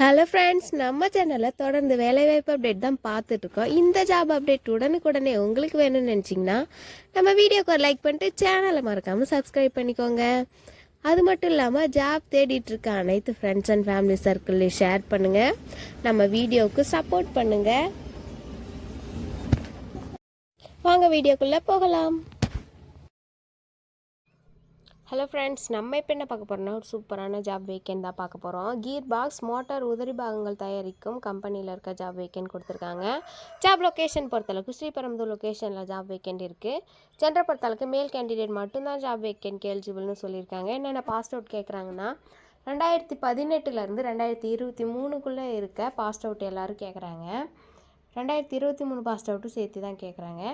Hello friends, நம்ம சேனலில் தொடர்ந்து வேலைவாய்ப்பு அப்டேட் தான் பார்த்துட்ருக்கோம். இந்த ஜாப் அப்டேட் உடனுக்குடனே உங்களுக்கு வேணும்னு நினச்சிங்கன்னா நம்ம வீடியோக்கு ஒரு லைக் பண்ணிட்டு சேனலை மறக்காமல் சப்ஸ்கிரைப் பண்ணிக்கோங்க. அது மட்டும் இல்லாமல் ஜாப் தேடிட்டு இருக்க அனைத்து ஃப்ரெண்ட்ஸ் அண்ட் ஃபேமிலி சர்க்கிள்லையும் ஷேர் பண்ணுங்கள். நம்ம வீடியோவுக்கு சப்போர்ட் பண்ணுங்கள். வாங்க வீடியோக்குள்ளே போகலாம். ஹலோ ஃப்ரெண்ட்ஸ், நம்ம இப்போ என்ன பார்க்க போகிறோம்னா ஒரு சூப்பரான ஜாப் வேக்கெண்ட் தான் பார்க்க போகிறோம். கீர் பாக்ஸ் மோட்டார் உதிரி பாகங்கள் தயாரிக்கும் கம்பெனியில் இருக்க ஜாப் வேக்கெண்ட் கொடுத்துருக்காங்க. ஜாப் லொக்கேஷன் பொறுத்தளவுக்கு ஸ்ரீபெரும்புதூர் லொக்கேஷனில் ஜாப் வேக்கெண்ட் இருக்குது. ஜெண்டர் பொறுத்தளவுக்கு மேல் கேண்டிடேட் மட்டும்தான் ஜாப் வேக்கெண்ட்க்கு எலிஜிபிள்னு சொல்லியிருக்காங்க. என்னென்ன பாஸ்ட் அவுட் கேட்குறாங்கன்னா 2018 2023 இருக்க பாஸ்ட் அவுட் எல்லோரும் கேட்குறாங்க. 2023 பாஸ்ட் அவுட்டும் சேர்த்து தான் கேட்குறாங்க.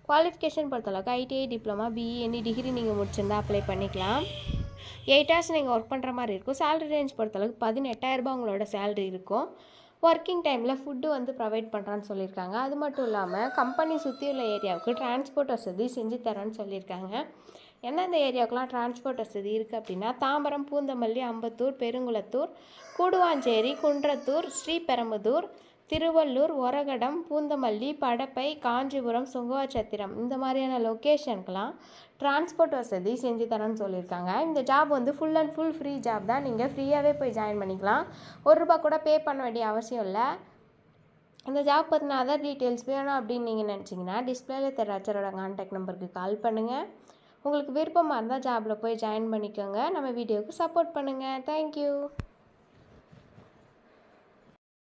குவாலிஃபிகேஷன் பொறுத்தளவுக்கு ITI, diploma, BE, any degree நீங்கள் முடிச்சிருந்தா அப்ளை பண்ணிக்கலாம். 8 hours நீங்கள் ஒர்க் பண்ணுற மாதிரி இருக்கும். சேலரி ரேஞ்ச் பொறுத்தளவுக்கு 18,000 உங்களோட சேலரி இருக்கும். ஒர்க்கிங் டைமில் ஃபுட்டு ப்ரொவைட் பண்ணுறான்னு சொல்லியிருக்காங்க. அது மட்டும் இல்லாமல் கம்பெனி சுற்றி உள்ள ஏரியாவுக்கு டிரான்ஸ்போர்ட் வசதி செஞ்சு தரேன்னு சொல்லியிருக்காங்க. எந்தெந்த ஏரியாவுக்குலாம் டிரான்ஸ்போர்ட் வசதி இருக்குது அப்படின்னா தாம்பரம், பூந்தமல்லி, அம்பத்தூர், பெருங்குளத்தூர், கூடுவாஞ்சேரி, குன்றத்தூர், ஸ்ரீபெரும்புதூர், திருவள்ளூர், ஒரகடம், பூந்தமல்லி, படப்பை, காஞ்சிபுரம், சுங்குவாச்சத்திரம் இந்த மாதிரியான லொக்கேஷனுக்கெலாம் டிரான்ஸ்போர்ட் வசதி செஞ்சு தரேன்னு சொல்லியிருக்காங்க. இந்த job full and full free job தான். நீங்கள் ஃப்ரீயாகவே போய் ஜாயின் பண்ணிக்கலாம். ₹1 கூட பே பண்ண வேண்டிய அவசியம் இல்லை. இந்த ஜாப் பற்றின அதர் டீட்டெயில்ஸ் வேணும் அப்படின்னு நீங்கள் நினச்சிங்கன்னா டிஸ்பிளேல தெரிய அச்சரோட கான்டாக்ட் நம்பருக்கு கால் பண்ணுங்கள். உங்களுக்கு விருப்பமாக இருந்தால் ஜாபில் போய் ஜாயின் பண்ணிக்கோங்க. நம்ம வீடியோவுக்கு சப்போர்ட் பண்ணுங்கள். தேங்க்யூ.